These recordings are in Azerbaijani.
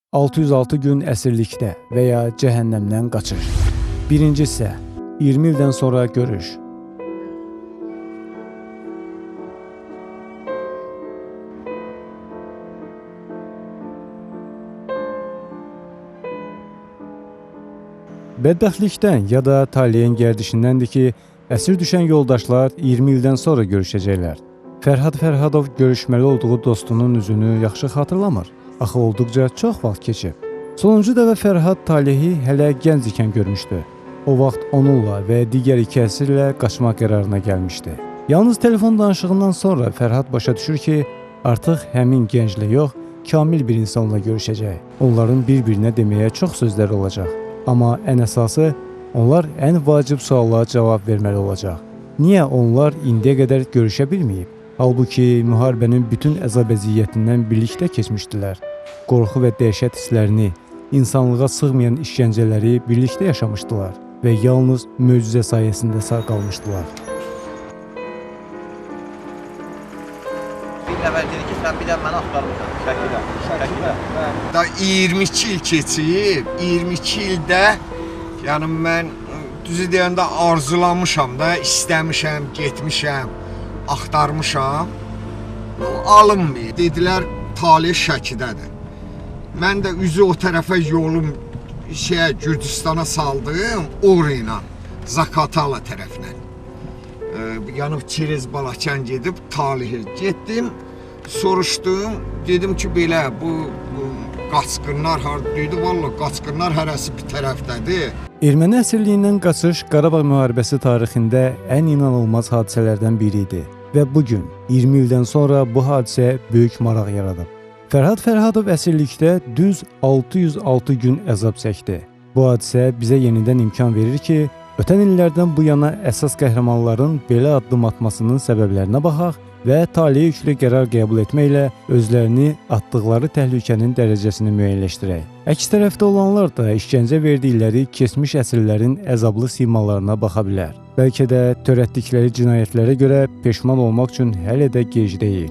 606 gün əsirlikdə və ya cəhənnəmdən qaçış. Birinci hissə, 20 ildən sonra görüş. Bədbəxtlikdən ya da taleyin gərdişindəndir ki, əsir düşən yoldaşlar 20 ildən sonra görüşəcəklər. Fərhad Fərhadov görüşməli olduğu dostunun üzünü yaxşı xatırlamır. Axı olduqca çox vaxt keçib. Sonuncu dəfə Fərhad Talehi hələ gənc ikən görmüşdü. O vaxt onunla və digər iki əsirlə qaçmaq qərarına gəlmişdi. Yalnız telefon danışığından sonra Fərhad başa düşür ki, artıq həmin gənclə yox, kamil bir insanla görüşəcək. Onların bir-birinə deməyə çox sözləri olacaq. Amma ən əsası, onlar ən vacib suallara cavab verməli olacaq. Niyə onlar indiyə qədər görüşə bilməyib? Halbuki müharibənin bütün əzab-əziyyətindən birlikdə keçmişdilər. Qorxu və dəhşət hisslərini, insanlığa sığmayan işgəncələri birlikdə yaşamışdılar və yalnız möcüzə sayəsində sağ qalmışdılar. Bir nəfər dedi ki, sən bir də məni axtarmışsan, Şəkidə. Da 22 il keçib, 22 ildə yəni mən düzü deyəndə arzulamışam da, istəmişəm, getmişəm, axtarmışam. Alınmayıb. Dedilər, Talih Şəkidədir. Mən də üzü o tərəfə yolum Gürcüstana saldım, orayla, Zakatala tərəflə. Yəni Çerez Balakən gedib Talihə getdim, soruşdum, dedim ki, belə bu qaçqınlar haradadır? Vallahi qaçqınlar hərəsi bir tərəfdədir. Erməni əsirliyindən qaçış Qarabağ müharibəsi tarixində ən inanılmaz hadisələrdən biri idi və bugün 20 ildən sonra bu hadisə böyük maraq yaradıb. Fərhad Fərhadov əsirlikdə düz 606 gün əzab çəkdi. Bu hadisə bizə yenidən imkan verir ki, ötən illərdən bu yana əsas qəhrəmanların belə addım atmasının səbəblərinə baxaq və taliyə yüklü qərar qəbul etməklə özlərini atdıqları təhlükənin dərəcəsini müəyyənləşdirək. Əks tərəfdə olanlar da işgəncə verdikləri keçmiş əsirlərin əzablı simalarına baxa bilər. Bəlkə də törətdikləri cinayətlərə görə peşman olmaq üçün hələ də gec deyil.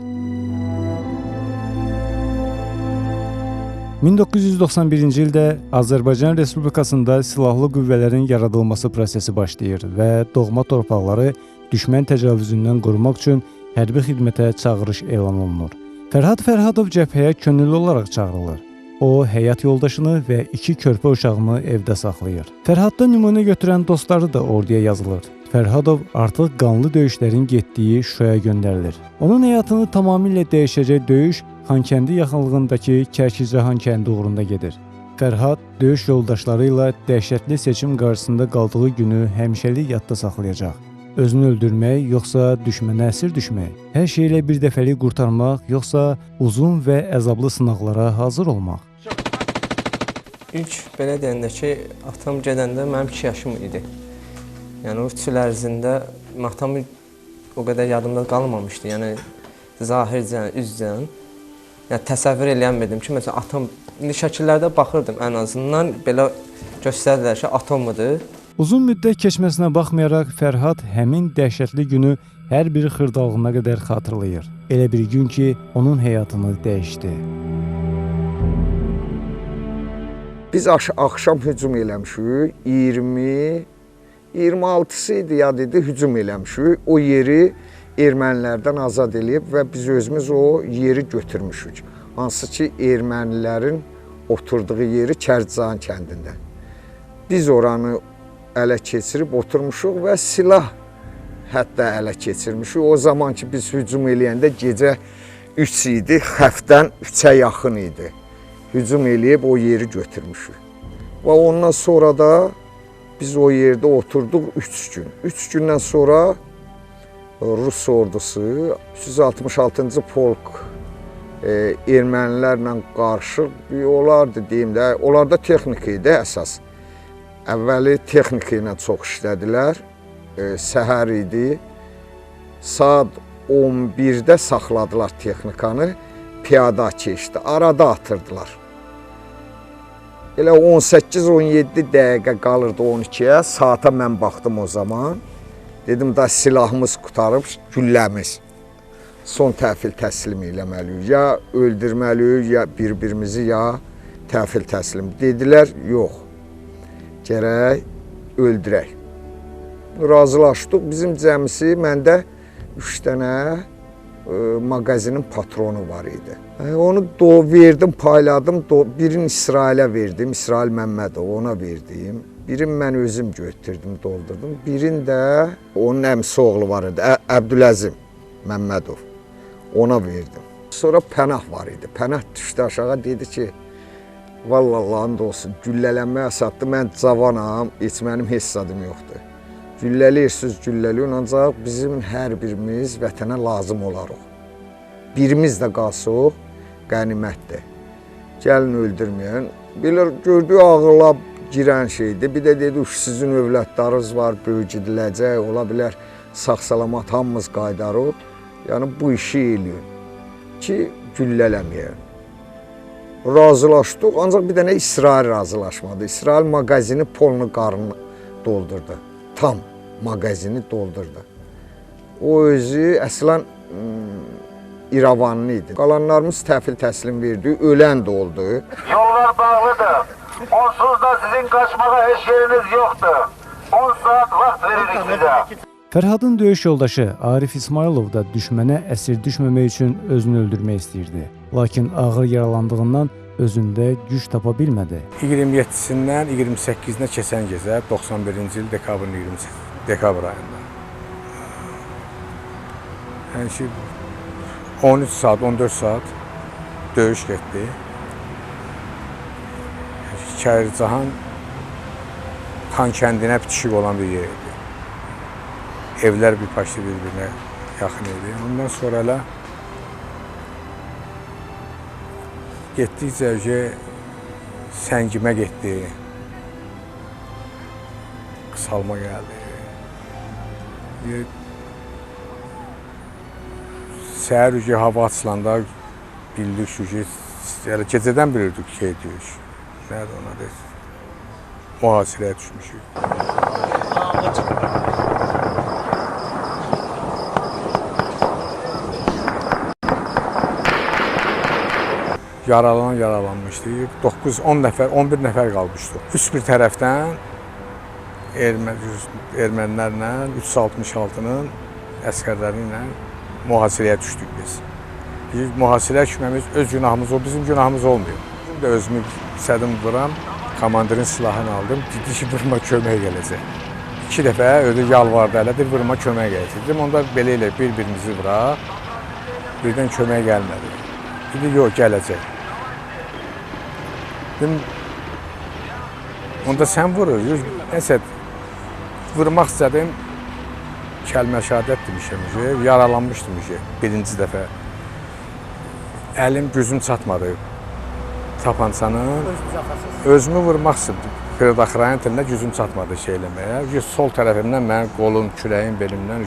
1991-ci ildə Azərbaycan Respublikasında silahlı qüvvələrin yaradılması prosesi başlayır və doğma torpaqları düşmən təcavüzündən qorumaq üçün hərbi xidmətə çağırış elan olunur. Fərhad Fərhadov cəbhəyə könüllü olaraq çağırılır. O, həyat yoldaşını və 2 körpə uşağını evdə saxlayır. Fərhadda nümunə götürən dostları da orduya yazılır. Fərhadov artıq qanlı döyüşlərin getdiyi Şuşaya göndərilir. Onun həyatını tamamilə dəyişəcək döyüş Xankəndi yaxınlığındakı Kərkicahan kəndi uğrunda gedir. Fərhad döyüş yoldaşları ilə dəhşətli seçim qarşısında qaldığı günü həmişəlik yadda saxlayacaq. Özünü öldürmək, yoxsa düşmənə əsir düşmək? Hər şeylə bir dəfəlik qurtarmaq, yoxsa uzun və əzablı sınaqlara hazır olmaq? İlk belə deyəndə ki, atam gedəndə mənim 2 yaşım idi. Yəni o 3 il ərzində atamı o qədər yadımda qalmamışdı. Yəni zahircən, üzcən. Yəni təsəvvür eləyənmirdim ki, məsələn atam indi şəkillərdə baxırdım ən azından belə göstərdilər ki, atamıdır. Uzun müddət keçməsinə baxmayaraq Fərhad həmin dəhşətli günü hər bir xırdalığına qədər xatırlayır. Elə bir gün ki, onun həyatını dəyişdi. Biz axşam hücum eləmişik, 26-sı idi, yad idi, hücum eləmişik. O yeri ermənilərdən azad edib və biz özümüz o yeri götürmüşük. Hansı ki, ermənilərin oturduğu yeri Kərkicahan kəndində. Biz oranı ələ keçirib oturmuşuq və silah hətta ələ keçirmişik. O zaman ki, biz hücum eləyəndə gecə 3 idi, xəfdən 3-ə yaxın idi. Hücum eləyib o yeri götürmüşük. Və ondan sonra da biz o yerdə oturduq 3 gün. 3 gündən sonra Rus ordusu 366-cı polk ermənilərlə qarışıq olardı deyim də, onlarda texnika idi əsas. Əvvəli texnika ilə çox işlədilər, səhər idi, saat 11-də saxladılar texnikanı, piyada keçdi, arada atırdılar. Elə 18-17 dəqiqə qalırdı 12-yə, saata mən baxdım o zaman. Dedim da silahımız qutarıb, gülləmiz. Son təhvil təslim eləməliyik. Ya öldürməliyik, ya bir-birimizi, ya təhvil təslim. Dedilər, yox, gərək öldürək. Razılaşdıq, bizim cəmisi məndə 3 dənə mağazinin patronu var idi. Onu verdim, payladım, birini İsrailə verdim, İsrail Məmmədov ona verdim. Birini mən özüm götürdüm, doldurdum. Birini də onun əmsi oğlu var idi, Əbdüləzim Məmmədov, ona verdim. Sonra Pənah var idi, Pənah düşdü aşağı, dedi ki, vallahi and olsun, güllələnməyə satdı, mən cavanam, heç mənim heç sadım yoxdur. Güllələyirsiniz, güllələyin, ancaq bizim hər birimiz vətənə lazım olarıq. Birimiz də qalsaq, qənimətdir. Gəlin öldürməyən. Belə gördüyü ağıla girən şeydir. Bir də dedi, sizin övladlarınız var, böyüdüləcək, ola bilər, sağ-salamat hamımız qaydarıq. Yəni, bu işi eləyin ki, güllələməyən. Razılaşdıq, ancaq bir dənə İsrail razılaşmadı. İsrail mağazini polunu qarını doldurdu. Tam mağazini doldurdu. O özü əslən İrəvanlı idi. Qalanlarımız təhvil təslim verdi, ölən də oldu. Yollar bağlıdır. Onsuz da sizin kaçmağa heç yeriniz yoktur. 10 saat vaxt veririk sizə. Fərhadın döyüş yoldaşı Arif İsmailov da düşmənə əsir düşməmək üçün özünü öldürmək istəyirdi. Lakin ağır yaralandığından özündə güc tapa bilmədi. 27-sindən 28-nə keçən gecə 91-ci il dekabrın 28 dekabr ayında. Yəni ki 13 saat, 14 saat döyüş getdi. Kərcahan Xan kəndinə bitişik olan bir yer idi. Evlər bir başlı bir-birinə yaxın idi. Ondan sonra elə getdikcə səngimə getdi, qısalma gəldi. Səhər hava açılanda bildik ki, gecədən bilirdik ki, deyik. Nədir ona deyir? Mühasirəyə düşmüşük. Yaralanmışdı. 9-10 nəfər, 11 nəfər qalmışdı. Üst bir tərəfdən ermənilərlə 366-nın əsgərləri ilə mühasirəyə düşdük biz. Biz mühasirəyə düşməmiz öz günahımız o, bizim günahımız olmuyor. Bizim də özümü sədim vuram, komandirin silahını aldım, dedi ki, vurma kömək gələcək. 2 dəfə ödü yalvardı, elədir, vurma kömək gələcək. Dedim, onda belə elə bir-birimizi vuraq, birdən kömək gəlmədi. Dedi, yox, gələcək. Dedim, onda sən vurur, nəsə vurmaq istədim, kəlmə şəhadət demişəm, yaralanmışdım birinci dəfə. Əlim, gözüm çatmadı tapançanın. Özümü vurmaq istədim. Qırdaxrayın telinə gözüm çatmadı şey eləməyə. Sol tərəfimdən mənim qolum, kürəyim, belimdən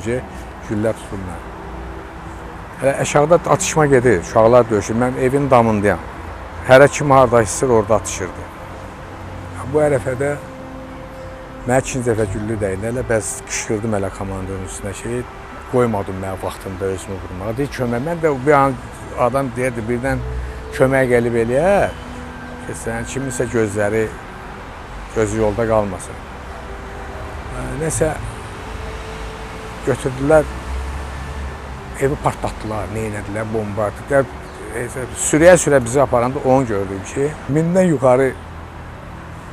güllər tutulmaya. Aşağıda atışma gedir, uşaqlar döyüşür. Mən evin damındayam. Hərə kim harada istəyir, orada atışırdı. Bu ərəfədə mənə 2-ci dəfə güllü dəydi. Elə bəz qışqırdım elə komandanın üstünə ki, qoymadım mənə vaxtında özümü vurmağa. Deyir, kömək. Mən də bir an adam deyirdi, birdən kömək gəlib eləyər. Sən kiminsə gözü yolda qalmasın. Nəsə götürdülər, evi partlatdılar, neynədilər, bomba atdılar. Sürəyə bizi aparanda onu gördüm ki, 1000-dən yuxarı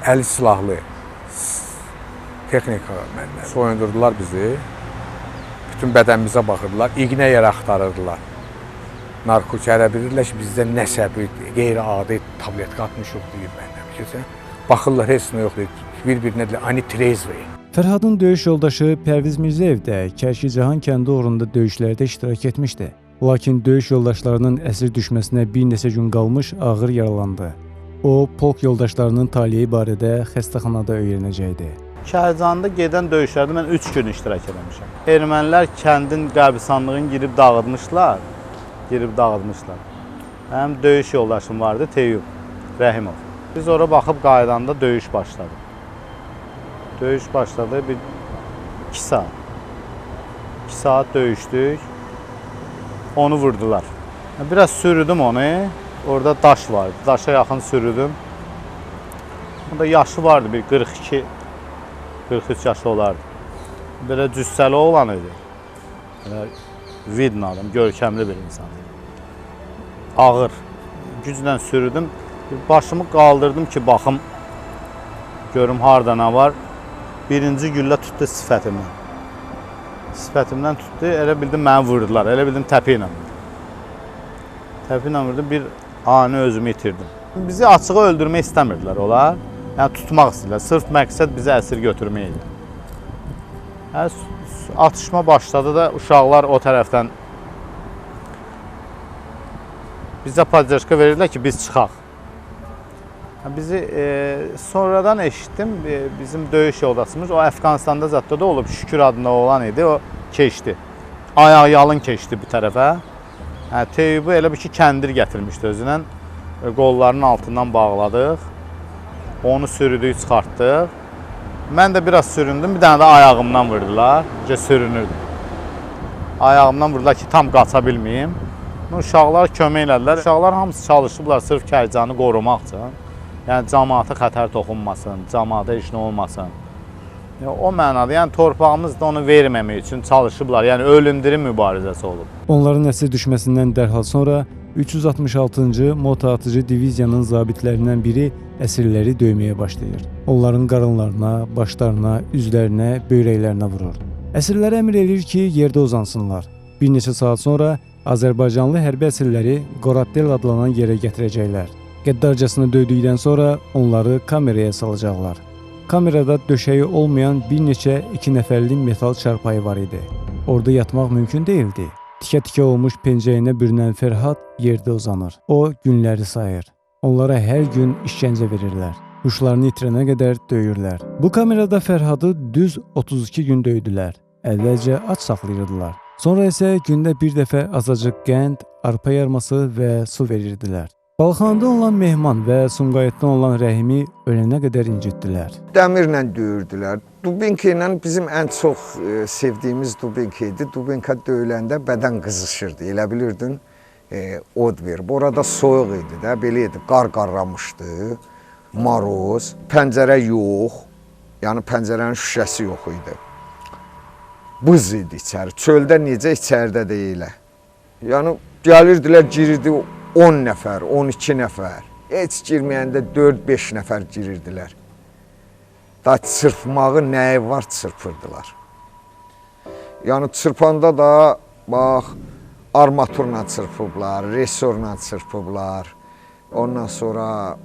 əli silahlı texnika məndən soyundurdular bizi. Bütün bədənimizə baxırdılar, iğnə yerə axtarırdılar. Narkotik ərə bilirlər ki, bizdə nəsə bir qeyri-adi tabletka atmışıq deyib məndən. Baxırlar, heç nə yox deyib, bir-birinə deyir, anitrezvi. Fərhadın döyüş yoldaşı Pərviz Mirzəyev də Kərkicahan kəndi uğrunda döyüşlərdə iştirak etmişdi. Lakin döyüş yoldaşlarının əsir düşməsinə bir neçə gün qalmış ağır yaralandı. O, polk yoldaşlarının taliyi barədə xəstəxanada öyrənəcəkdi. Kərkicahanda gedən döyüşlərdə mən 3 gün iştirak etmişəm. Ermənilər kəndin qəbristanlığını girib dağıtmışlar. Mənim döyüş yoldaşım vardı, Teyyub Rəhimov. Biz ora baxıb qaydanda döyüş başladı. Döyüş başladı, bir 2 saat. 2 saat döyüşdük. Onu vurdular. Biraz sürüdüm onu. Orada daş vardı. Daşa yaxın sürüdüm. Onda yaşı vardı, bir 42, 43 yaşı olardı. Belə cüssəli oğlan idi. Belə vidin adam, görkəmli bir insan idi. Ağır. Güclə sürüdüm. Başımı qaldırdım ki, baxım, görüm harada nə var. Birinci güllə tutdu sifətimdən. Sifətimdən tutdu, elə bildim məni vurdular, elə bildim təpi ilə vurdu. Təpi ilə vurdu, bir ani özümü itirdim. Bizi açığı öldürmək istəmirdilər onlar. Yəni tutmaq istəyirlər, sırf məqsəd bizi əsir götürmək idi. Yəni, atışma başladı da uşaqlar o tərəfdən bizə podyaşka verirdilər ki, biz çıxaq. Bizi sonradan eşitdim, bizim döyüş yoldaşımız, o Əfqanistanda zətdə də olub, Şükür adında olan idi, o keçdi. Ayağı yalın keçdi bir tərəfə. Teyyubu elə bir ki, kəndir gətirmişdi özünə. Qollarının altından bağladıq. Onu sürüdük, çıxartdıq. Mən də biraz süründüm, bir dənə də ayağımdan vurdular. Sürünürdüm. Ayağımdan vurdular ki, tam qaça bilməyim. Uşaqlar kömək elədilər. Uşaqlar hamısı çalışıblar sırf Kərcanı qorumaq üçün. Yəni, cəmaata xətər toxunmasın, cəmaata heç nə olmasın. O mənada, yəni torpağımız da onu verməmək üçün çalışıblar. Yəni, ölümdiri mübarizəsi olub. Onların əsir düşməsindən dərhal sonra 366-cı Mota atıcı diviziyanın zabitlərindən biri əsirləri döyməyə başlayır. Onların qarınlarına, başlarına, üzlərinə, böyrəklərinə vurur. Əsirlərə əmr edir ki, yerdə uzansınlar. Bir neçə saat sonra Azərbaycanlı hərbi əsirləri Qoraddel adlanan yerə gətirəcəklər. Qəddarcasını döydükdən sonra onları kameraya salacaqlar. Kamerada döşəyi olmayan bir neçə 2 nəfərli metal çarpayı var idi. Orada yatmaq mümkün deyildi. Tikə-tikə olmuş pencəyinə bürünən Fərhad yerdə uzanır. O günləri sayır. Onlara hər gün işgəncə verirlər. Huşlarını itirənə qədər döyürlər. Bu kamerada Fərhadı düz 32 gün döydülər. Əvvəlcə aç saxlayırdılar. Sonra isə gündə bir dəfə azacıq qənd, arpa yarması və su verirdilər. Balxanada olan Mehman və Sumqayıtdan olan Rəhimi ölənə qədər incitdilər. Dəmirlə döyürdülər. Dubinka ilə bizim ən çox sevdiyimiz dubinka idi. Dubinka döyüləndə bədən qızışırdı. Elə bilirdin, od verib. Orada soyuq idi də, belə idi. Qar qarramışdı, maroz, pəncərə yox. Yəni pəncərənin şüşəsi yox idi. Buz idi içəri. Çöldə necə, içəridə də elə. Yəni gəlirdilər, girirdi 10 nəfər, 12 nəfər. Heç girməyəndə 4-5 nəfər girirdilər. Da çırpmağı nəyi var çırpırdılar. Yəni çırpanda da bax armaturla çırpıblar, resorla çırpıblar. Ondan sonra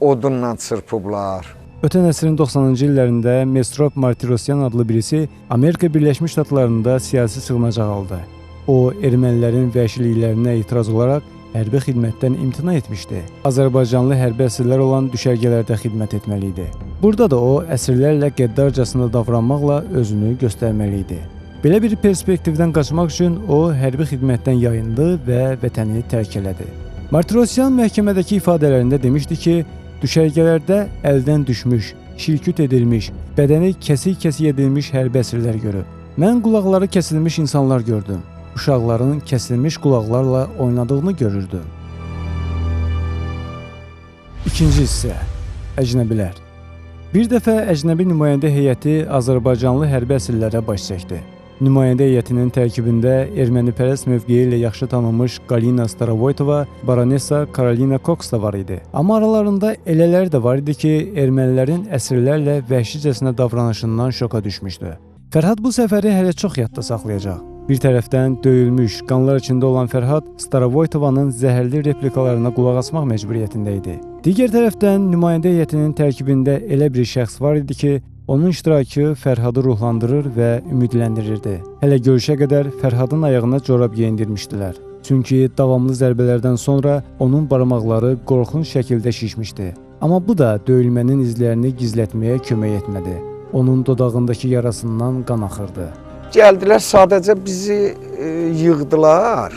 odunla çırpıblar. Ötən əsrin 90-cı illərində Mestrop Martirosyan adlı birisi Amerika Birləşmiş Ştatlarında siyasi sığınacaq aldı. O, ermənilərin vəhşiliklərinə etiraz olaraq hərbi xidmətdən imtina etmişdi. Azərbaycanlı hərbi əsirlər olan düşərgələrdə xidmət etməli idi. Burada da o, əsirlərlə qəddarcasına davranmaqla özünü göstərməli idi. Belə bir perspektivdən qaçmaq üçün o, hərbi xidmətdən yayındı və vətəni tərk elədi. Martirosyan məhkəmədəki ifadələrində demişdi ki, düşərgələrdə əldən düşmüş, şilküt edilmiş, bədəni kəsik-kəsik edilmiş hərbi əsirlər görüb. Mən qulaqları kəsilmiş insanlar gördüm. Uşaqların kəsilmiş qulaqlarla oynadığını görürdüm. İkinci hissə. Əcnəbilər. Bir dəfə əcnəbi nümayəndə heyəti Azərbaycanlı hərbi əsirlərə baş çəkdi. Nümayəndə heyətinin tərkibində ermənipərəst mövqeyi ilə yaxşı tanınmış Galina Starovoytova, Baronessa Karolina Cox da var idi. Amma aralarında elələr də var idi ki, ermənilərin əsirlərlə vəhşicəsinə davranışından şoka düşmüşdü. Fərhad bu səfəri hələ çox yadda saxlayacaq. Bir tərəfdən döyülmüş, qanlar içində olan Fərhad Starovoytovanın zəhərli replikalarına qulaq asmaq məcburiyyətində idi. Digər tərəfdən nümayəndə heyətinin tərkibində elə bir şəxs var idi ki, onun iştirakı Fərhadı ruhlandırır və ümidləndirirdi. Hələ görüşə qədər Fərhadın ayağına corab geyindirmişdilər. Çünki davamlı zərbələrdən sonra onun barmaqları qorxunc şəkildə şişmişdi. Amma bu da döyülmənin izlərini gizlətməyə kömək etmədi. Onun dodağındakı yarasından qan axırdı. Gəldilər, sadəcə bizi yığdılar.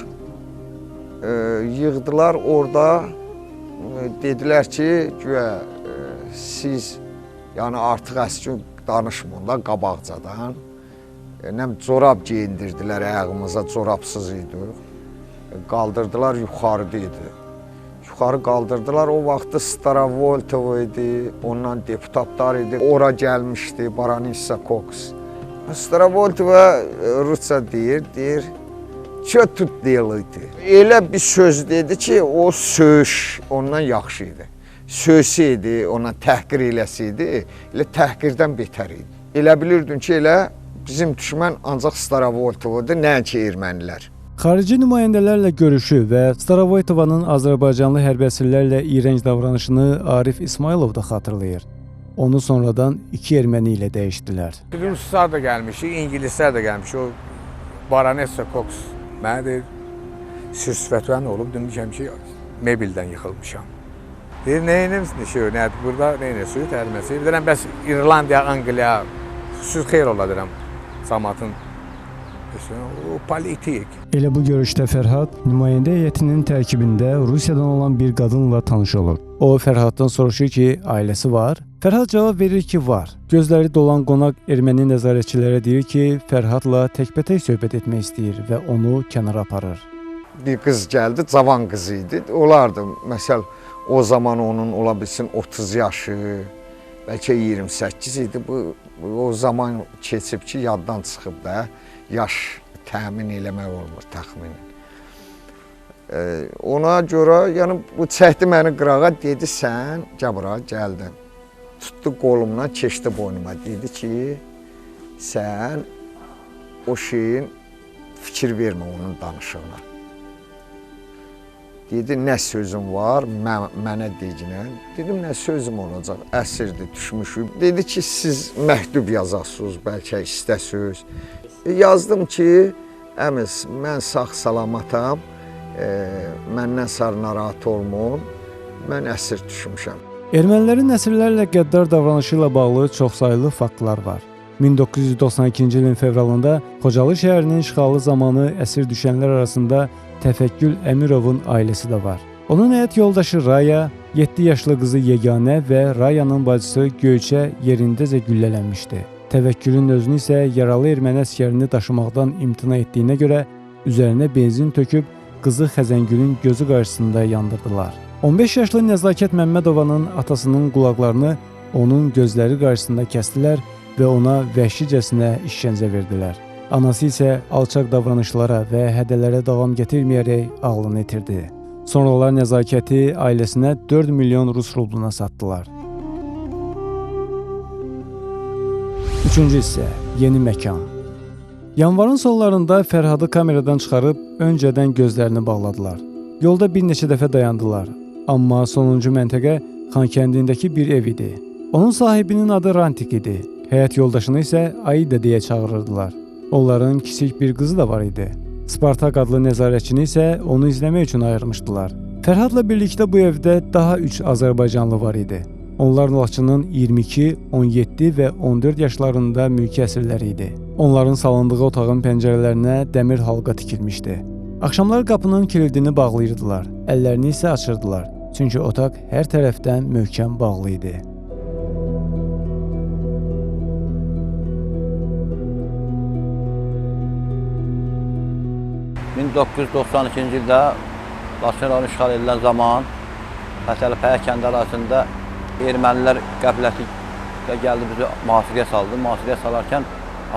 Yığdılar orada. Dedilər ki, güya siz yəni artıq əski danışmın da qabaqcadan. Corab geyindirdilər, ayağımıza corabsız idi. Qaldırdılar, yuxarıda idi. yuxarı qaldırdılar. O vaxtı Starovoytov idi, ondan deputatlar idi. Ora gəlmişdi Baronissa Cox. Starovoytova rusca deyir, "Çö tut deyildi." Elə bir söz dedi ki, o söyüş ondan yaxşı idi. Söysəydi, ona təhqir eləsəydi, elə təhqirdən betər idi. Elə bilirdin ki, elə bizim düşmən ancaq Starovoytovadır, nəinki ermənilər. Xarici nümayəndələrlə görüşü və Starovoytovanın Azərbaycanlı hərbi əsirlərlə iyrənc davranışını Arif İsmailov da xatırlayır. Onu sonradan 2 erməni ilə dəyişdilər. Ruslar da gəlmişik, İngilislər də gəlmişik. O Baronessa Cox mənə deyir, sir-sifətvən olub, demişəm ki, Mebildən yıxılmışam. Deyir, neyiniz, nədir, burada neyiniz, suyu tərməsi. Deyirəm, bəs İrlandiya, Angliya, siz xeyr ola deyirəm, Samatın. O politik. Elə bu görüşdə Fərhad nümayəndə heyətinin tərkibində Rusiyadan olan bir qadınla tanış olur. O Fərhaddan soruşur ki, ailəsi var? Fərhad cavab verir ki, var. Gözləri dolan qonaq erməni nəzarətçilərə deyir ki, Fərhadla təkbətək söhbət etmək istəyir və onu kənara aparır. Bir qız gəldi, cavan qız idi. Olardı, məsəl o zaman onun ola bilsin 30 yaşı, bəlkə 28 idi. Bu o zaman keçib ki, yaddan çıxıb da. Yaş təmin eləmək olmur təxminən. Ona görə, yəni bu çəkdi məni qırağa, dedi sən, gəl bura, gəldim. Tutdu qolumdan, keçdi boynuma, dedi ki, sən o şeyin fikir vermə onun danışığına. Dedi, nə sözüm var, mənə deyinən. Dedim, nə sözüm olacaq, əsirdir, düşmüşüm. Dedi ki, siz məktub yazasınız, bəlkə istəsiz. Yazdım ki, əmiz, mən sağ-salamatam, məndən sar narahat olmun, mən əsir düşmüşəm. Ermənilərin əsirlərlə qəddar davranışı ilə bağlı çoxsaylı faktlar var. 1992-ci ilin fevralında Xocalı şəhərinin işğalı zamanı əsir düşənlər arasında Təfəkkül Əmirovun ailəsi də var. Onun həyat yoldaşı Raya, 7 yaşlı qızı Yeganə və Rayanın bacısı Göyçə yerindəcə güllələnmişdi. Təvəkkülün özünü isə yaralı erməni əsgərini daşımaqdan imtina etdiyinə görə üzərinə benzin töküb qızı Xəzəngülün gözü qarşısında yandırdılar. 15 yaşlı Nəzakət Məmmədovanın atasının qulaqlarını onun gözləri qarşısında kəsdilər və ona vəhşicəsinə işgəncə verdilər. Anası isə alçaq davranışlara və hədələrə davam gətirməyərək ağlını itirdi. Sonralar Nəzakəti ailəsinə 4 milyon Rus rubluna satdılar. Üçüncü hissə, yeni məkan. Yanvarın sonlarında Fərhadı kameradan çıxarıb öncədən gözlərini bağladılar. Yolda bir neçə dəfə dayandılar. Amma sonuncu məntəqə Xankəndindəki bir ev idi. Onun sahibinin adı Rantik idi. Həyat yoldaşını isə Aida deyə çağırırdılar. Onların kiçik bir qızı da var idi. Spartak adlı nəzarətçini isə onu izləmək üçün ayırmışdılar. Fərhadla birlikdə bu evdə daha 3 Azərbaycanlı var idi. Onlar Laçının 22, 17 və 14 yaşlarında mülki əsirləri idi. Onların salındığı otağın pəncərələrinə dəmir halqa tikilmişdi. Axşamlar qapının kilidini bağlayırdılar, əllərini isə açırdılar. Çünki otaq hər tərəfdən möhkəm bağlı idi. ...1992-ci ildə Laçın rayonu işğal edilən zaman Fətəli-Pəyə kəndi arasında ermənilər qəflətlə gəldi, bizi mühasirəyə saldı. Mühasirəyə salarkən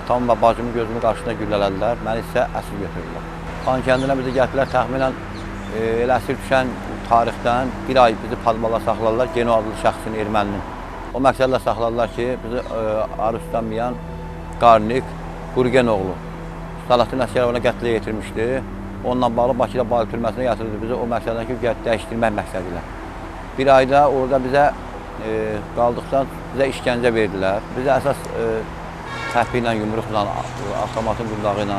atamın və bacımın gözümün qarşısında güllələdilər, məni isə əsir götürdülər. Xankəndinə bizi gətirdilər, təxminən elə əsir düşən tarixdən bir ay bizi padmala saxladılar, Geno adlı şəxsin erməninin. O məqsədlə saxladılar ki, bizi arıstanmayan Qarnik Qurgenoğlu Salatin əsgəri ona qətlə yetirmişdi. Onunla bağlı Bakıda Bali türməsinə yatırdı bizi o məqsəddən ki, dəyişdirmək məqsədilə. Bir ayda orada bizə qaldıqdan bizə işgəncə verdilər. Bizə əsas təpi ilə, yumruqla, avtomatın qurdağı ilə,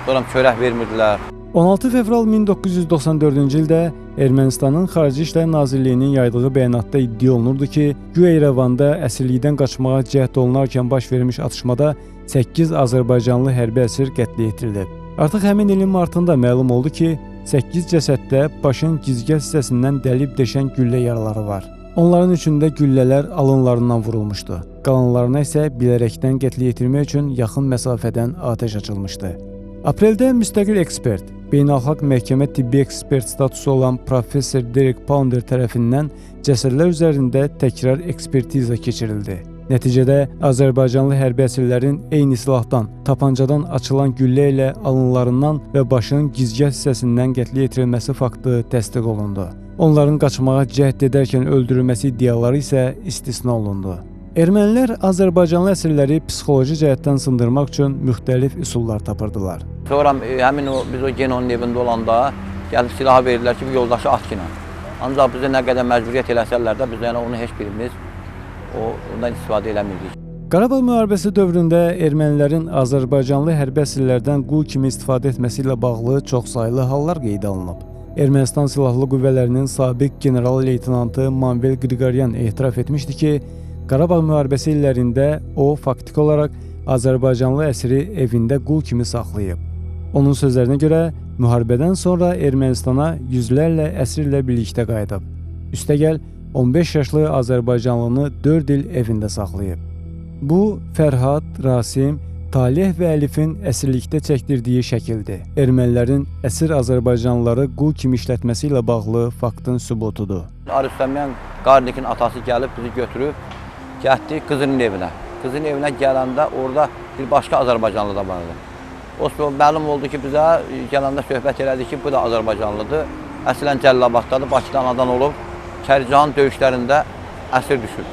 sonra çörək vermirdilər. 16 fevral 1994-cü ildə Ermənistanın Xarici İşlər Nazirliyinin yaydığı bəyanatda iddia olunurdu ki, güya İrəvanda əsirlikdən qaçmağa cəhd olunarkən baş vermiş atışmada 8 Azərbaycanlı hərbi əsir qətlə yetirilib. Artıq həmin ilin martında məlum oldu ki, 8 cəsəddə başın gizgəl hissəsindən dəlib deşən güllə yaraları var. Onların üçündə güllələr alınlarından vurulmuşdu. Qalanlarına isə bilərəkdən qətlə yetirmək üçün yaxın məsafədən atəş açılmışdı. Apreldə müstəqil ekspert, beynəlxalq məhkəmə tibbi ekspert statusu olan professor Derek Pounder tərəfindən cəsədlər üzərində təkrar ekspertiza keçirildi. Nəticədə Azərbaycanlı hərbi əsirlərin eyni silahdan, tapancadan açılan güllə ilə alınlarından və başının gizgah hissəsindən qətlə yetirilməsi faktı təsdiq olundu. Onların qaçmağa cəhd edərkən öldürülməsi iddiaları isə istisna olundu. Ermənilər Azərbaycanlı əsirləri psixoloji cəhətdən sındırmaq üçün müxtəlif üsullar tapırdılar. Sonra həmin biz o Genonun evində olanda gəlib silahı verirlər ki, bu yoldaşı at ki. Ancaq bizə nə qədər məcburiyyət eləsələr də biz yəni onu heç birimiz ondan istifadə eləmirdik. Qarabağ müharibəsi dövründə ermənilərin Azərbaycanlı hərbi əsirlərdən qul kimi istifadə etməsi ilə bağlı çoxsaylı hallar qeydə alınıb. Ermənistan Silahlı Qüvvələrinin sabiq general-leytenantı Manvel Qriqoryan etiraf etmişdi ki, Qarabağ müharibəsi illərində o faktiki olaraq Azərbaycanlı əsiri evində qul kimi saxlayıb. Onun sözlərinə görə müharibədən sonra Ermənistana yüzlərlə əsirlə birlikdə qayıdıb. Üstəgəl 15 yaşlı Azərbaycanlını 4 il evində saxlayıb. Bu, Fərhad, Rasim, Talih və Əlifin əsirlikdə çəkdirdiyi şəkildir. Ermənilərin əsir Azərbaycanlıları qul kimi işlətməsi ilə bağlı faktın sübutudur. Arifəmyan Qarnikin atası gəlib bizi götürüb, getdi qızının evinə. Qızın evinə gələndə orada bir başqa Azərbaycanlı da vardı. O məlum oldu ki, bizə gələndə söhbət elədi ki, bu da Azərbaycanlıdır. Əslən Cəllabaddadır, Bakıdan anadan olub, Kərkican döyüşlərində əsir düşüb.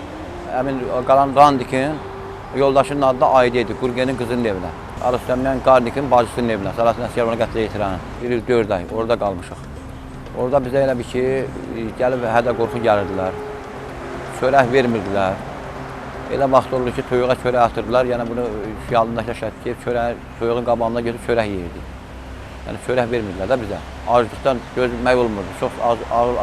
Həmin qalan Randikin yoldaşının adı da Aydi idi, Qurgenin qızının evinə. Arifəmyan Qarnikin bacısının evinə, Sərəsin Əsgərovanı qətlə yetirən. 4 ay orada qalmışıq. Orada bizə elə bir ki, gəlib hədə qorxu gəlirdilər, çörək vermirdilər. Elə vaxt oldu ki, toyuğa çörək atırdılar, yəni bunu yalındakı şəhət toyuğun qabağında götürüb çörək yeyirdik. Yəni çörək vermirdilər də bizə. Aclıqdan gözləmək olmurdu, çox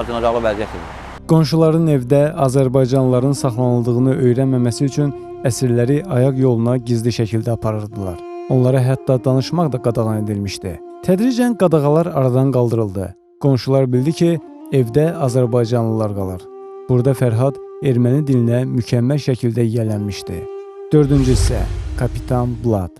acınacaqlı vəziyyət idi. Qonşuların evdə Azərbaycanlıların saxlanıldığını öyrənməməsi üçün əsirləri ayaq yoluna gizli şəkildə aparırdılar. Onlara hətta danışmaq da qadağan edilmişdi. Tədricən qadağalar aradan qaldırıldı. Qonşular bildi ki, evdə Azərbaycanlılar qalır. Burada Fərhad erməni dilinə mükəmməl şəkildə yiyələnmişdi. 4-cü hissə, Kapitan Blad.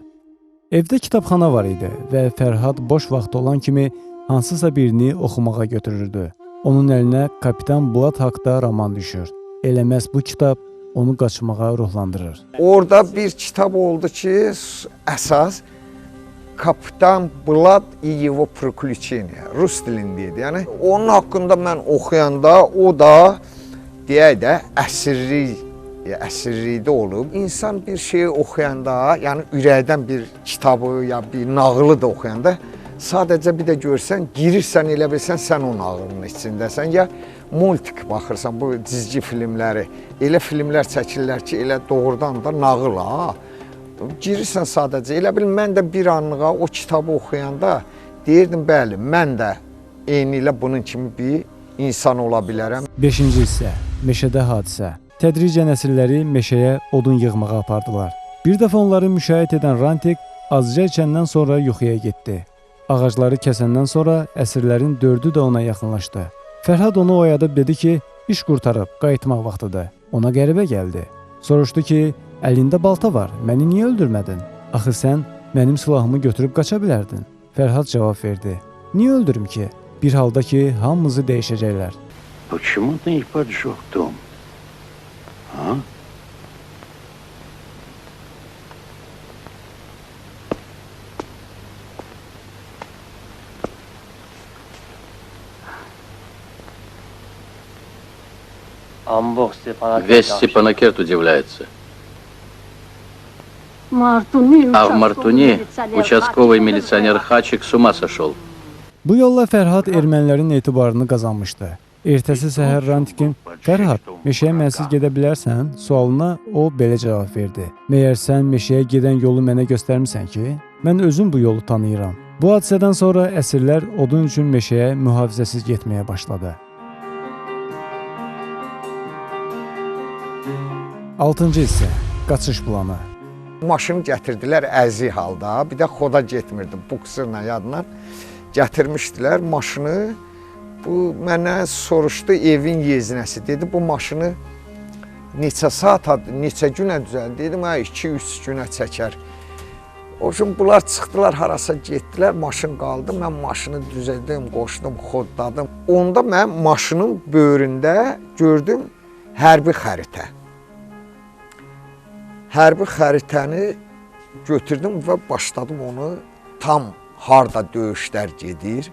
Evdə kitabxana var idi və Fərhad boş vaxt olan kimi hansısa birini oxumağa götürürdü. Onun əlinə Kapitan Blad haqqda roman düşür. Elə məhz bu kitab onu qaçmağa ruhlandırır. Orada bir kitab oldu ki, əsas Kapitan Blad и его приключения, rus dilində idi. Yəni onun haqqında mən oxuyanda o da deyək də əsirlikdə olub. İnsan bir şeyi oxuyanda, yəni ürəkdən bir kitabı ya bir nağılı da oxuyanda sadəcə bir də görsən, girirsən elə bilsən sən o nağılın içindəsən ya multik baxırsan bu cizgi filmləri. Elə filmlər çəkirlər ki, elə doğrudan da nağıl ha. Girirsən sadəcə. Elə bil mən də bir anlığa o kitabı oxuyanda deyirdim, bəli, mən də eyni ilə bunun kimi bir insan ola bilərəm. 5-ci hissə, meşədə hadisə. Tədricən əsirləri meşəyə odun yığmağa apardılar. Bir dəfə onları müşahidə edən Rantik azca içəndən sonra yuxuya getdi. Ağacları kəsəndən sonra əsirlərin 4-ü də ona yaxınlaşdı. Fərhad onu oyadıb dedi ki, iş qurtarıb, qayıtmaq vaxtıdır. Ona qəribə gəldi. Soruşdu ki, əlində balta var, məni niyə öldürmədin? Axı sən mənim silahımı götürüb qaça bilərdin. Fərhad cavab verdi. Niyə öldürüm ki? Bir halda ki, hamımızı dəyişəcəklər. Почему ты не поджег дом? А? Весь Степанакерт удивляется. А в Мартуни участковый милиционер Хачик с ума сошел. Bu yolla Fərhad ermənilərin etibarını qazanmışdı. Ertəsi səhər Rantikin, Fərhad, meşəyə mənsiz gedə bilərsən? Sualına o belə cavab verdi. Məyər sən meşəyə gedən yolu mənə göstərmirsən ki? Mən özüm bu yolu tanıyıram. Bu hadisədən sonra əsirlər odun üçün meşəyə mühafizəsiz getməyə başladı. 6-cı hissə, qaçış planı. Maşını gətirdilər əzi halda, bir də xoda getmirdi, buksırla yadla. Gətirmişdilər maşını, bu mənə soruşdu evin yeznəsi, dedi bu maşını neçə saat, neçə günə düzəldi, dedim 2-3 günə çəkər. O üçün bunlar çıxdılar, harasa getdilər, maşın qaldı. Mən maşını düzəldim, qoşdum, xodladım. Onda mən maşının böyründə gördüm hərbi xəritə. Hərbi xəritəni götürdüm və başladım onu tam harda döyüşlər gedir,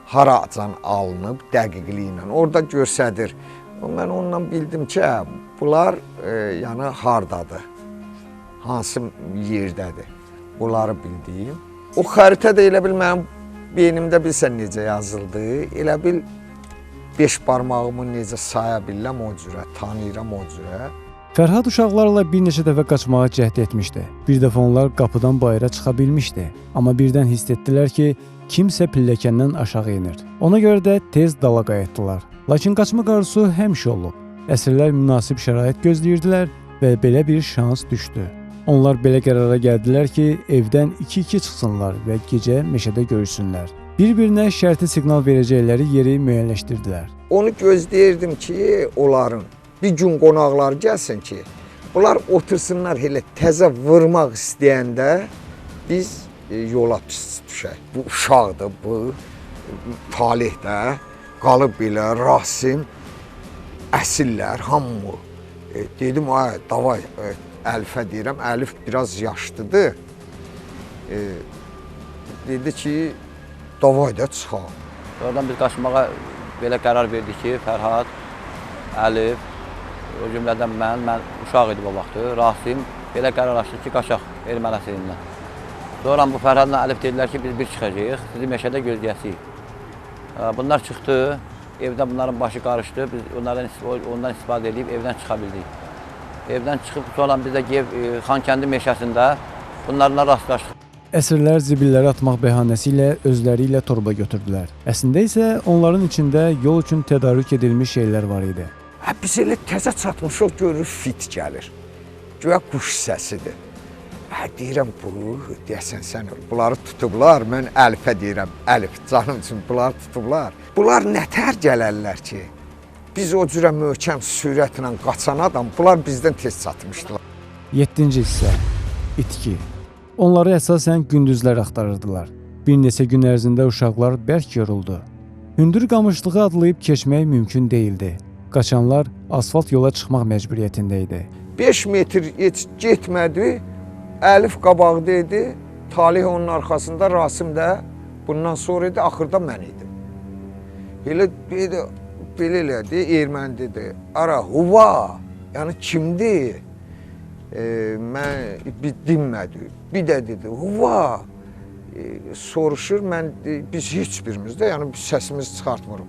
haracan alınıb dəqiqliklə. Orada göstərir. Mən ondan bildim ki, bunlar yəni hardadır, hansı yerdədir. Bunları bildiyim. O xəritə də elə bil mənim beynimdə bilsən necə yazıldı. Elə bil 5 barmağımı necə saya bilirəm o cürə, tanıyıram o cürə. Fərhad uşaqlarla bir neçə dəfə qaçmağa cəhd etmişdi. Bir dəfə onlar qapıdan bayıra çıxa bilmişdi. Amma birdən hiss etdilər ki, kimsə pilləkəndən aşağı enir. Ona görə də tez dala qayıtdılar. Lakin qaçmaq arzusu həmişə olub. Əsirlər münasib şərait gözləyirdilər və belə bir şans düşdü. Onlar belə qərara gəldilər ki, evdən 2-2 çıxsınlar və gecə meşədə görüşsünlər. Bir-birinə şərti siqnal verəcəkləri yeri müəyyənləşdirdilər. Onu gözləyirdim ki, onların bir gün qonaqlar gəlsin ki, bunlar otursunlar elə təzə vurmaq istəyəndə biz yola düşək. Bu uşaqdır, bu talihdə qalıb belə Rasim, əsillər, hamı. Dedim, ay, davay, Əlifə deyirəm, Əlif biraz yaşlıdır. Dedi ki, davay da çıxaq. Oradan biz qaçmağa belə qərar verdik ki, Fərhad, Əlif, o cümlədən mən uşaq idi o vaxtı, Rasim belə qərarlaşdıq ki, qaçaq erməni əsirindən. Sonra bu Fərhadla Əlif dedilər ki, biz bir çıxacağıq, sizi meşədə gözləyəsiyik. Bunlar çıxdı, evdə bunların başı qarışdı, biz ondan istifadə edib evdən çıxa bildik. Evdən çıxıb sonra biz də Xankəndi meşəsində bunlarla rastlaşdıq. Əsirlər zibilləri atmaq bəhanəsi ilə özləri ilə torba götürdülər. Əslində isə onların içində yol üçün tədarük edilmiş şeylər var idi. Biz elə təzə çatmışıq, görürük fit gəlir. Göyə quş səsidir. Deyirəm, bu, deyəsən sən, bunları tutublar, mən Əlifə deyirəm, Əlif, canım üçün bunları tutublar. Bunlar nətər gələrlər ki, biz o cürə möhkəm sürətlə qaçan adam, bunlar bizdən tez çatmışdılar. 7-ci hissə, itki. Onları əsasən gündüzlər axtarırdılar. Bir neçə gün ərzində uşaqlar bərk yoruldu. Hündür qamışlığı adlayıb keçmək mümkün değildi. Qaçanlar asfalt yola çıxmaq məcburiyyətində idi. 5 metr heç getmədi, Əlif qabaqda idi, Talih onun arxasında, Rasim də bundan sonra idi, axırda mən idim. Elə belə elədi, erməni dedi, ara, huva, yəni kimdir? Mən dinmədi, bir də dedi, huva, soruşur, biz heç birimiz də, yəni biz səsimizi çıxartmırıq.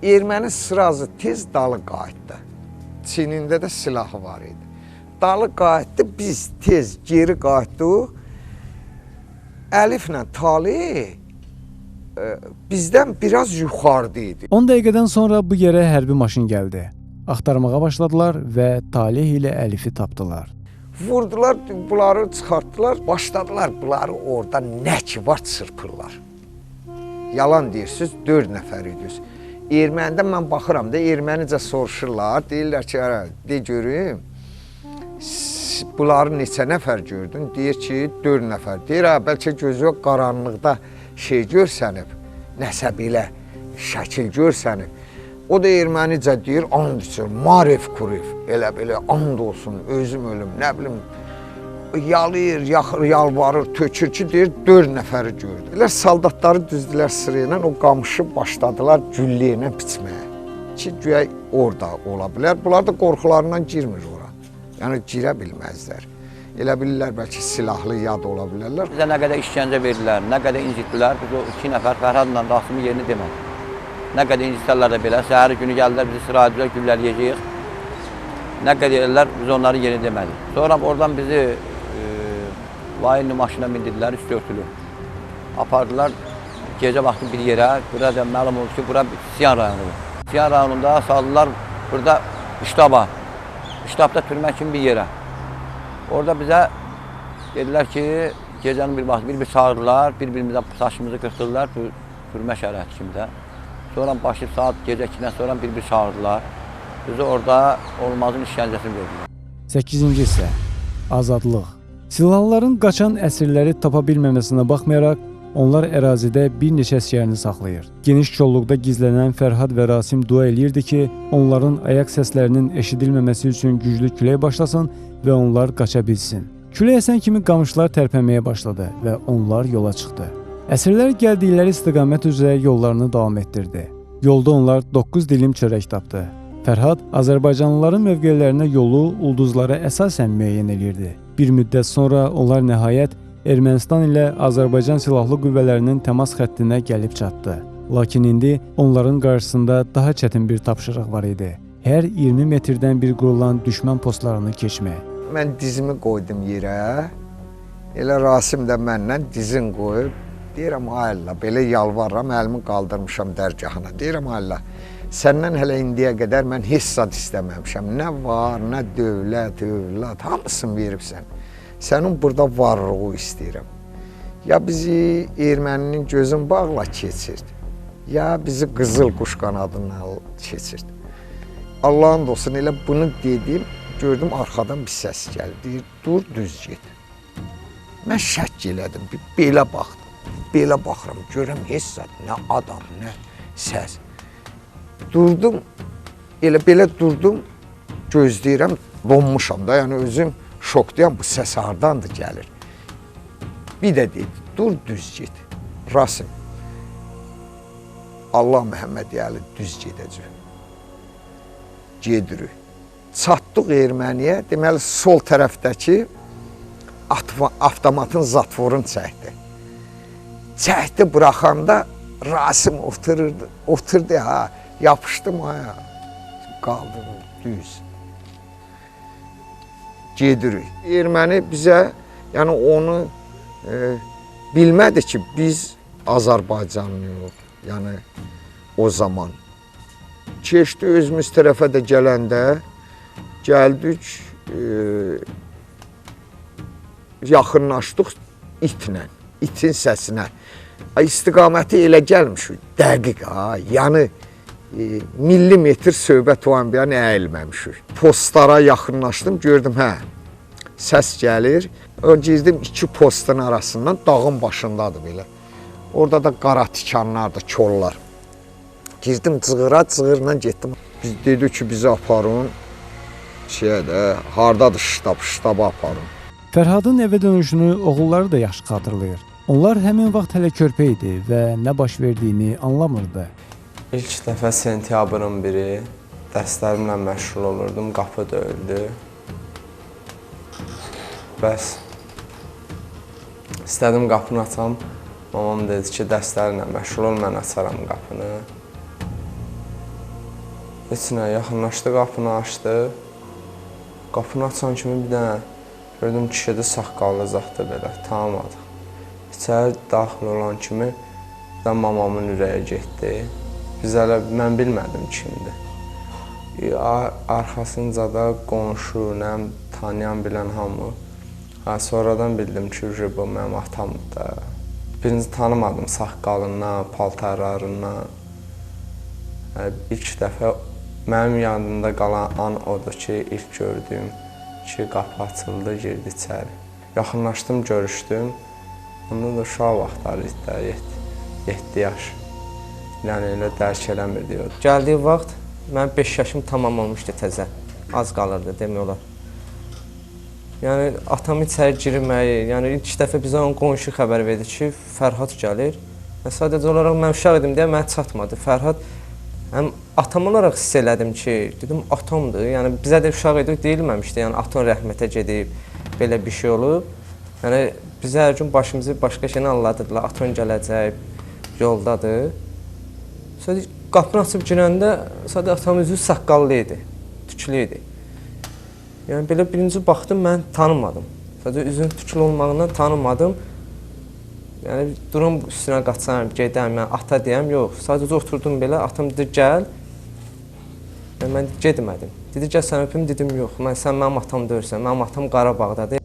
Erməni sırazı tez dalı qayıtdı, çinində də silahı var idi. Dalı qayıtdı, biz tez geri qayıtdıq, Əliflə Talih bizdən biraz yuxarıda idi. 10 dəqiqədən sonra bu yerə hərbi maşın gəldi. Axtarmağa başladılar və Talih ilə Əlifi tapdılar. Vurdular, bunları çıxartdılar, başladılar bunları orada nə ki var çırpırlar. Yalan deyirsiniz, 4 nəfər idiniz. Ermənidə mən baxıram da, ermənicə soruşurlar, deyirlər ki, de görüm, bunları neçə nəfər gördün? Deyir ki, 4 nəfər. Deyir, bəlkə gözü qaranlıqda şey görsənib, nəsə belə şəkil görsənib. O da ermənicə deyir, and içir, Marev Kurev, elə belə and olsun, özüm ölüm, nə bilim, yalayır, yaxır, yalvarır, tökür ki, deyir, 4 nəfəri gördü. Elə saldatları düzdülər sırayla, o qamışı başladılar gülləylə biçməyə. Ki, güya orada ola bilər. Bunlar da qorxularından girmir ora. Yəni, girə bilməzlər. Elə bilirlər, bəlkə silahlı yad ola bilərlər. Bizə nə qədər işgəncə verdilər, nə qədər incitdilər, biz o 2 nəfər Fərhadla Rasimin yerini demədik. Nə qədər incitərlər də belə, səhəri günü gəldilər, bizi sıraydılar, güllələyəcəyik. Nə qədər edirlər, biz onların yerini demədik. Sonra oradan bizi layinli maşına mindirdilər, üst örtülü. Apardılar gecə vaxtı bir yerə, burada da məlum oldu ki, bura Siyan rayonudur. Siyan rayonunda saldılar burada ştaba, ştabda türmə kimi bir yerə. Orada bizə dedilər ki, gecənin bir vaxtı bir-bir çağırdılar, bir-birimizdən saçımızı qırxdırdılar, türmə şəraiti kimi də. Sonra başlayıb saat gecə 2-dən sonra bir-bir çağırdılar. Bizi orada olmazın işgəncəsini verdilər. 8-ci hissə, azadlıq. Silahlıların qaçan əsirləri tapa bilməməsinə baxmayaraq, onlar ərazidə bir neçə əsgərini saxlayır. Geniş kolluqda gizlənən Fərhad və Rasim dua eləyirdi ki, onların ayaq səslərinin eşidilməməsi üçün güclü külək başlasın və onlar qaça bilsin. Külək əsən kimi qamışlar tərpənməyə başladı və onlar yola çıxdı. Əsirlər gəldikləri istiqamət üzrə yollarını davam etdirdi. Yolda onlar 9 dilim çörək tapdı. Fərhad Azərbaycanlıların mövqelərinə yolu ulduzlara əsasən müəyyən edirdi. Bir müddət sonra onlar nəhayət Ermənistan ilə Azərbaycan Silahlı Qüvvələrinin təmas xəttinə gəlib çatdı. Lakin indi onların qarşısında daha çətin bir tapşırıq var idi. Hər 20 metrdən bir qurulan düşmən postlarını keçmək. Mən dizimi qoydum yerə. Elə Rasim də məndən dizin qoyub, deyirəm, ay Allah, belə yalvarıram, əlimi qaldırmışam dərgahına. Deyirəm, ay Allah, səndən hələ indiyə qədər mən heç zad istəməmişəm. Nə var, nə dövlət, övlad, hamısını veribsən. Sənin burada varlığı istəyirəm. Ya bizi erməninin gözün bağla keçirdi, ya bizi qızıl quş qanadından keçirdi. Allahın olsun, elə bunu dedim, gördüm arxadan bir səs gəldi, deyir, dur, düz get. Mən şək elədim, belə baxdım. Belə baxıram, görəm heç zat, nə adam, nə səs. Durdum, elə belə durdum, gözləyirəm, donmuşam da, yəni özüm şokdayam, bu səs hardandır gəlir. Bir də dedi, dur, düz get. Rasim, Allah Məhəmməd yəni düz gedəcək. Gedirik. Çatdıq erməniyə, deməli, sol tərəfdəki avtomatın zatvorunu çəkdi. Çəkdi buraxanda Rasim oturdu ha, yapışdım ha, qaldım düz. Gedirik. Erməni bizə, yəni onu bilmədi ki, biz Azərbaycanlıyıq, yəni o zaman. Keçdi özümüz tərəfə də gələndə, gəldik, yaxınlaşdıq itlə, itin səsinə. İstiqaməti elə gəlmişik, dəqiq ha, yəni millimetr söhbət olan bir yana əyilməmişik. Postlara yaxınlaşdım, gördüm, hə, səs gəlir. Girdim iki postun arasından, dağın başındadır belə. Orada da qara tikanlardır, kollar. Girdim cığırla getdim. Biz dedik ki, bizi aparın, hardadır ştaba aparın. Fərhadın evə dönüşünü oğulları da yaxşı xatırlayır. Onlar həmin vaxt hələ körpə idi və nə baş verdiyini anlamırdı. İlk dəfə sentyabrın 1-i dərslərimlə məşğul olurdum, qapı döyüldü. Bəs istədim qapını açam, mamam dedi ki, dərslərlə məşğul ol, mən açaram qapını. Heç nə, yaxınlaşdı, qapını açdı. Qapını açan kimi bir dənə gördüm kişidə saqqallı zaxdı belə, tanımadıq. İçəri daxil olan kimi da mamamın ürəyə getdi. Biz hələ, mən bilmədim kimdir. Arxasınca da qonşu, nəm, tanıyan, bilən hamı. Sonradan bildim ki, bu mənim atamdır da. Birinci tanımadım saqqalından, paltarlarından. İlk dəfə mənim yanımda qalan an odur ki, ilk gördüyüm ki, qapı açıldı, girdi içəri. Yaxınlaşdım, görüşdüm. Onda da uşaq vaxtları idi, 7 yaş. Yəni elə dərk eləmirdi. Gəldiyi vaxt mənim 5 yaşım tamam olmuşdu təzə. Az qalırdı demək olar. Yəni atam içəri girməyi, yəni ilk dəfə bizə onun qonşu xəbər verdi ki, Fərhad gəlir. Sadəcə olaraq mən uşaq idim deyə mənə çatmadı. Fərhad həm atam olaraq hiss elədim ki, dedim atamdır. Yəni bizə də uşaq idik deyilməmişdi. Yəni atam rəhmətə gedib, belə bir şey olub. Yəni bizə hər gün başımızı başqa şeylə anladırdılar. Atam gələcək, yoldadır. Sadəcə qapını açıb girəndə sadəcə atamın üzü saqqallı idi, tüklü idi. Yəni belə birinci baxdım, mən tanımadım. Sadəcə üzün tüklü olmağından tanımadım. Yəni durum üstünə qaçam, gedəm, yəni ata deyəm, yox. Sadəcə oturdum belə, atam dedi gəl. Yəni mən getmədim. Dedi gəl sən öpüm, dedim yox. Sən mənim atam deyirsən, mənim atam Qarabağdadır.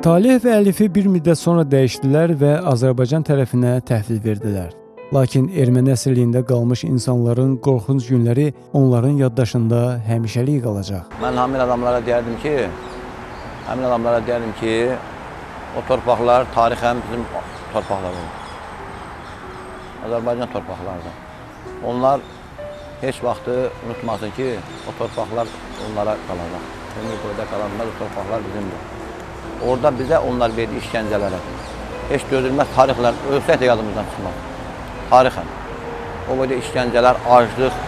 Talih və Əlifi bir müddət sonra dəyişdilər və Azərbaycan tərəfinə təhvil verdilər. Lakin erməni əsirliyində qalmış insanların qorxunc günləri onların yaddaşında həmişəlik qalacaq. Mən həmin adamlara deyərdim ki, o torpaqlar tarixən bizim torpaqlarımız. Azərbaycan torpaqlarıdır. Onlar heç vaxtı unutmasın ki, o torpaqlar onlara qalacaq. Ömür boyda qalanlar, o torpaqlar bizimdir. Orada bizə onlar verdiyi işgəncələrə, heç dözülməz tarixlər ölsək də yadımızdan çıxmaz. Tarixən. O boyda işgəncələr, aclıq,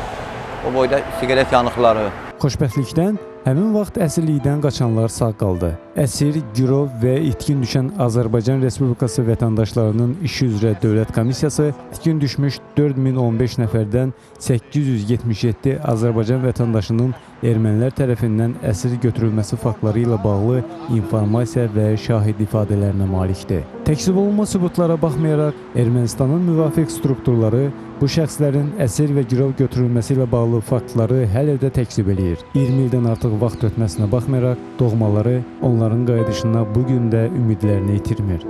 o boyda siqaret yanıqları. Xoşbəxtlikdən həmin vaxt əsirlikdən qaçanlar sağ qaldı. Əsir, girov və itkin düşən Azərbaycan Respublikası vətəndaşlarının işi üzrə Dövlət Komissiyası itkin düşmüş 4015 nəfərdən 877 Azərbaycan vətəndaşının ermənilər tərəfindən əsir götürülməsi faktları ilə bağlı informasiya və şahid ifadələrinə malikdir. Təkzib olunma sübutlara baxmayaraq, Ermənistanın müvafiq strukturları bu şəxslərin əsir və girov götürülməsi ilə bağlı faktları hələ də təkzib eləyir. 20 ildən artıq vaxt ötməsinə baxmayaraq, doğmaları onların qayıdışına bugün də ümidlərini itirmir.